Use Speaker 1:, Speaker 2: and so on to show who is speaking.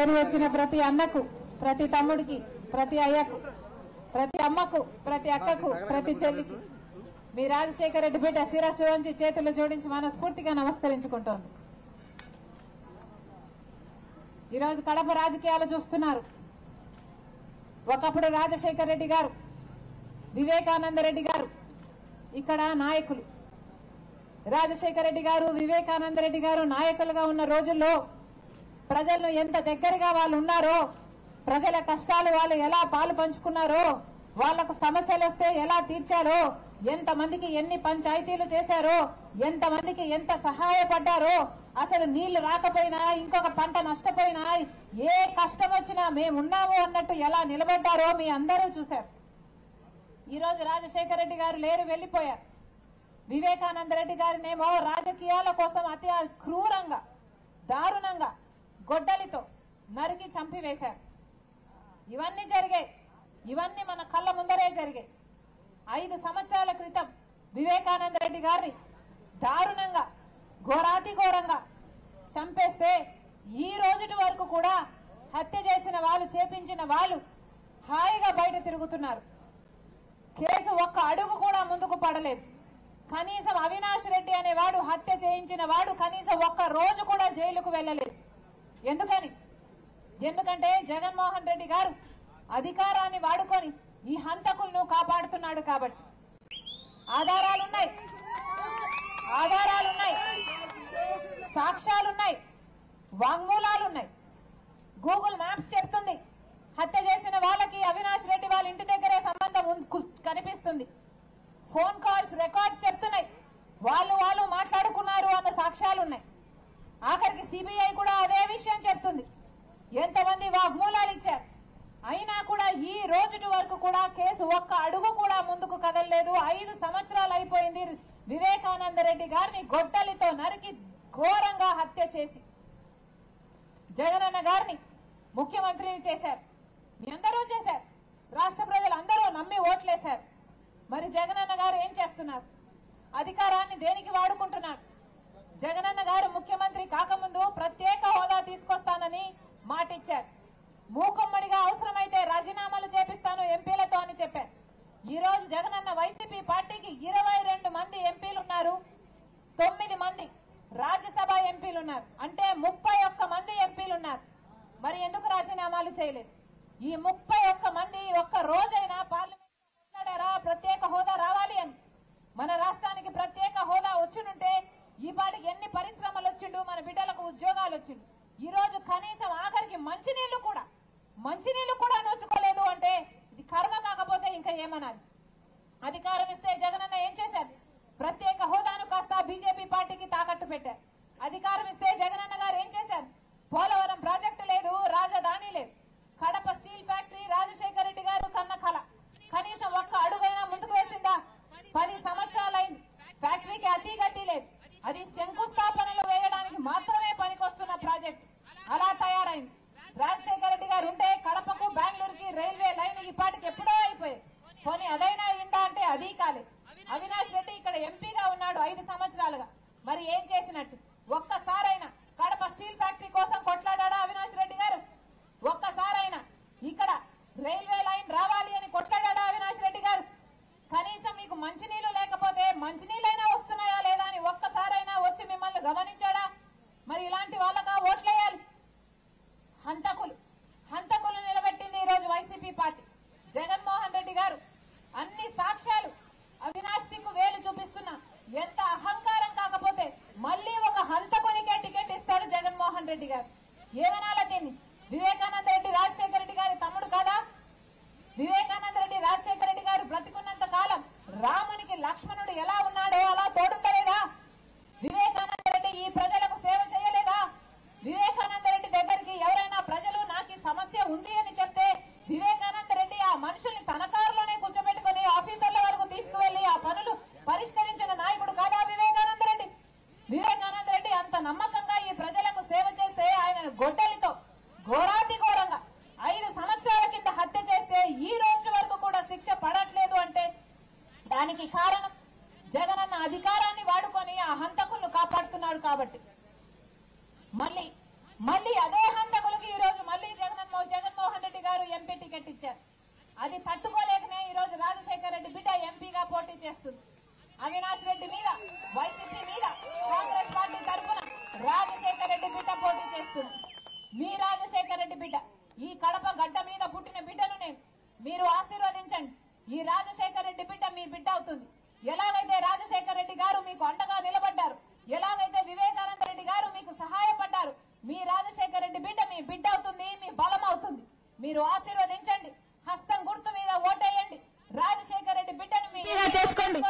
Speaker 1: చేరి వచ్చిన ప్రతి అన్నకు, ప్రతి తమ్ముడికి, ప్రతి అయ్యకు, ప్రతి అమ్మకు, ప్రతి అక్కకు, ప్రతి చెల్లికి మీ రాజశేఖర రెడ్డి బిడ్డ శిరస్సు వంచి చేతులు జోడించి మనస్ఫూర్తిగా నమస్కరించుకుంటోంది. ఈరోజు కడప రాజకీయాలు చూస్తున్నారు. ఒకప్పుడు రాజశేఖర రెడ్డి గారు, వివేకానంద రెడ్డి గారు ఇక్కడ నాయకులు. రాజశేఖర రెడ్డి గారు, వివేకానంద రెడ్డి గారు నాయకులుగా ఉన్న రోజుల్లో ప్రజలను ఎంత దగ్గరగా వాళ్ళు ఉన్నారో, ప్రజల కష్టాలు వాళ్ళు ఎలా పాలు పంచుకున్నారో, వాళ్లకు సమస్యలు వస్తే ఎలా తీర్చారో, ఎంతమందికి ఎన్ని పంచాయతీలు చేశారో, ఎంతమందికి ఎంత సహాయపడ్డారో, అసలు నీళ్లు రాకపోయినా, ఇంకొక పంట నష్టపోయినా, ఏ కష్టం వచ్చినా మేమున్నాము అన్నట్టు ఎలా నిలబడ్డారో మీ అందరూ చూశారు. ఈరోజు రాజశేఖర రెడ్డి గారు లేరు, వెళ్లిపోయారు. వివేకానంద రెడ్డి గారినేమో రాజకీయాల కోసం అతి క్రూరంగా, దారుణంగా గొడ్డలితో నరికి చంపివేశారు. ఇవన్నీ జరిగాయి. ఇవన్నీ మన కళ్ళ ముందరే జరిగాయి. 5 సంవత్సరాల క్రితం వివేకానంద రెడ్డి గారిని దారుణంగా, ఘోరాతి ఘోరంగా చంపేస్తే ఈ రోజుటి వరకు కూడా హత్య చేసిన వాళ్ళు, చేపించిన వాళ్ళు హాయిగా బయట తిరుగుతున్నారు. కేసు ఒక్క అడుగు కూడా ముందుకు పడలేదు. కనీసం అవినాష్ రెడ్డి అనేవాడు, హత్య చేయించిన వాడు కనీసం ఒక్క రోజు కూడా జైలుకు వెళ్లలేదు. ఎందుకంటే జగన్మోహన్ రెడ్డి గారు అధికారాన్ని వాడుకొని ఈ హంతకులను కాపాడుతున్నాడు కాబట్టి. ఆధారాలున్నాయి, సాక్ష్యాలున్నాయి, వాంగ్మూలాలున్నాయి. గూగుల్ మ్యాప్స్ చెప్తుంది హత్య చేసిన వాళ్ళకి అవినాష్ రెడ్డి వాళ్ళ ఇంటి దగ్గరే సంబంధం కనిపిస్తుంది. ఫోన్ కాల్స్ రికార్డ్స్ చెప్తున్నాయి వాళ్ళు మాట్లాడుకున్నారు అన్న సాక్ష్యాలున్నాయి. ఆఖరికి సిబిఐ కూడా అదే విషయం చెప్తుంది. ఎంతమంది వాగ్మూలాలు ఇచ్చారు. అయినా కూడా ఈ రోజుటి వరకు కూడా కేసు ఒక్క అడుగు కూడా ముందుకు కదలలేదు. 5 సంవత్సరాలు అయిపోయింది వివేకానంద రెడ్డి గారిని గొడ్డలితో నరికి ఘోరంగా హత్య చేసి జగనన్న గారిని ముఖ్యమంత్రిని చేశారు. మీ అందరూ చేశారు. రాష్ట్ర ప్రజలందరూ నమ్మి ఓట్లేశారు. మరి జగనన్న గారు ఏం చేస్తున్నారు? అధికారాన్ని దేనికి వాడుకుంటున్నారు? జగనన్న గారు ముఖ్యమంత్రి కాకముందు ప్రత్యేక హోదా తీసుకొస్తానని మాటిచ్చారు. మూకుమ్మడిగా అవసరమైతే రాజీనామాలు చేపిస్తాను ఎంపీలతో అని చెప్పారు. ఈ రోజు జగనన్న వైసీపీ పార్టీకి 22 మంది ఎంపీలున్నారు, 9 మంది రాజ్యసభ ఎంపీలున్నారు. అంటే 31 మంది ఎంపీలున్నారు. మరి ఎందుకు రాజీనామాలు చేయలేదు? ఈ 31 మంది ఒక్క రోజైనా పార్లమెంట్ మాట్లాడారా ప్రత్యేక హోదా రావాలి అని? మన రాష్ట్రానికి ప్రత్యేక హోదా వచ్చినుంటే ఈ పాటికి ఎన్ని పరిశ్రమలు వచ్చిండు, మన బిడ్డలకు ఉద్యోగాలు వచ్చిండు. ఈ రోజు కనీసం ఆఖరికి మంచినీళ్లు కూడా నోచుకోలేదు అంటే ఇది కర్మ కాకపోతే ఇంకా ఏమనాలి? అధికారం ఇస్తే జగనన్న ఏం చేశారు? ప్రత్యేక హోదాను కాస్త బీజేపీ పార్టీకి తాకట్టు పెట్టారు. అధికారం ఇస్తే జగనన్న గారు ఏం చేశారు? పోలవరం ప్రాజెక్టు లేదు, రాజధాని లేదు. కడప స్టీల్ ఫ్యాక్టరీ రాజశేఖర రెడ్డి గారు కన్న కల కనీసం ఒక్క అడుగైనా ముందుకు వేసిందా? 10 సంవత్సరాలైంది. ఫ్యాక్టరీకి అతి గతి లేదు. అది శంకుస్థాపనలు వేయడానికి మాత్రమే పనికొస్తున్న ప్రాజెక్టు అలా తయారైంది. రాజశేఖర రెడ్డి గారు ఉంటే కడపకు, బెంగళూరుకి రైల్వే లైన్ ఈ పాటికి ఎప్పుడో అయిపోయాయి. పోనీ అదైనా అయిందా అంటే అది కాలేదు. అవినాష్ రెడ్డి ఇక్కడ ఎంపీగా ఉన్నాడు 5 సంవత్సరాలుగా. మరి ఏం చేసినట్టు? ఒక్కసారైనా కడప స్టీల్ ఫ్యాక్టరీ కోసం కొట్లాడా అవినాష్ రెడ్డి గారు? ఒక్కసారైనా ఇక్కడ రైల్వే లైన్ రావాలి అని కొట్లాడా అవినాష్ రెడ్డి గారు? కనీసం మీకు మంచినీళ్లు లేకపోతే మంచినీళ్ళైనా వస్తున్నాయా లేదా అని ఒక్కసారైనా వచ్చి మిమ్మల్ని గమనించాడా? మరి ఇలాంటి వాళ్ళగా ఓట్లేయాలి. హంతకులు నిలబెట్టింది ఈ రోజు వైసీపీ పార్టీ. జగన్మోహన్ రెడ్డి గారు అన్ని సాక్ష్యాలు అవినాష్ దిక్కు వేలు చూపిస్తున్నా ఎంత అహంకారం కాకపోతే మళ్లీ ఒక హంతకునికే టికెట్ ఇస్తాడు జగన్మోహన్ రెడ్డి గారు. ఏమనాలా దీన్ని? వివేకానంద రెడ్డి రాజశేఖర రెడ్డి గారి తమ్ముడు కాదా? వివేకానంద రెడ్డి రాజశేఖర రెడ్డి గారు బ్రతికున్నంత కాలం రామునికి లక్ష్మణుడు ఎలా ఉన్నాడో అలా తోడుండలేదా? వివేకానంద రెడ్డి ఈ ప్రజలకు సేవ చేయలేదా? వివేకానంద రెడ్డి దగ్గరికి ఎవరైనా ప్రజలు నాకు సమస్య ఉంది అని చెప్తే వివేకానంద రెడ్డి ఆ మనుషుల్ని తన కారులోనే కూర్చోబెట్టుకుని ఆఫీసర్ల వరకు తీసుకువెళ్లి ఆ పనులు పరిష్కరించిన నాయకుడు కాదా వివేకానంద రెడ్డి? వివేకానంద రెడ్డి అంత నమ్మకంగా ఈ ప్రజలకు సేవ చేస్తే ఆయన గొడ్డలితో ఘోరాతి ఘోరంగా 5 సంవత్సరాల కింద హత్య చేస్తే ఈ రోజు వరకు కూడా శిక్ష పడట్లేదు అంటే దానికి కారణం జగనన్న అధికారాన్ని వాడుకొని ఆ హంతకులను కాపాడుతున్నాడు కాబట్టి. మళ్ళీ అదే హంతకులకి ఈ రోజు ఎంపీ టికెట్ ఇచ్చారు. అది తట్టుకోలేకనే ఈ రోజు రాజశేఖర రెడ్డి బిడ్డ ఎంపీగా పోటీ చేస్తుంది. అవినాష్ రెడ్డి మీద, వైసీపీ మీద కాంగ్రెస్ పార్టీ తరఫున రాజశేఖర రెడ్డి బిడ్డ పోటీ చేస్తుంది. మీ రాజశేఖర రెడ్డి బిడ్డ, ఈ కడప గడ్డ మీద పుట్టిన బిడ్డను నేను, మీరు ఆశీర్వదించండి. ఈ రాజశేఖర రెడ్డి బిడ్డ మీ బిడ్డ అవుతుంది. ఎలాగైతే రాజశేఖర రెడ్డి గారు మీకు అండగా నిలబడ్డారు, ఎలాగైతే వివేకానంద రెడ్డి గారు మీకు సహాయపడ్డారు, మీ రాజశేఖర రెడ్డి బిడ్డ మీ బిడ్డ అవుతుంది, మీ బలం అవుతుంది. మీరు ఆశీర్వదించండి, హస్తం గుర్తు మీద ఓటేయండి, రాజశేఖర రెడ్డి బిడ్డను మీ చేసుకోండి.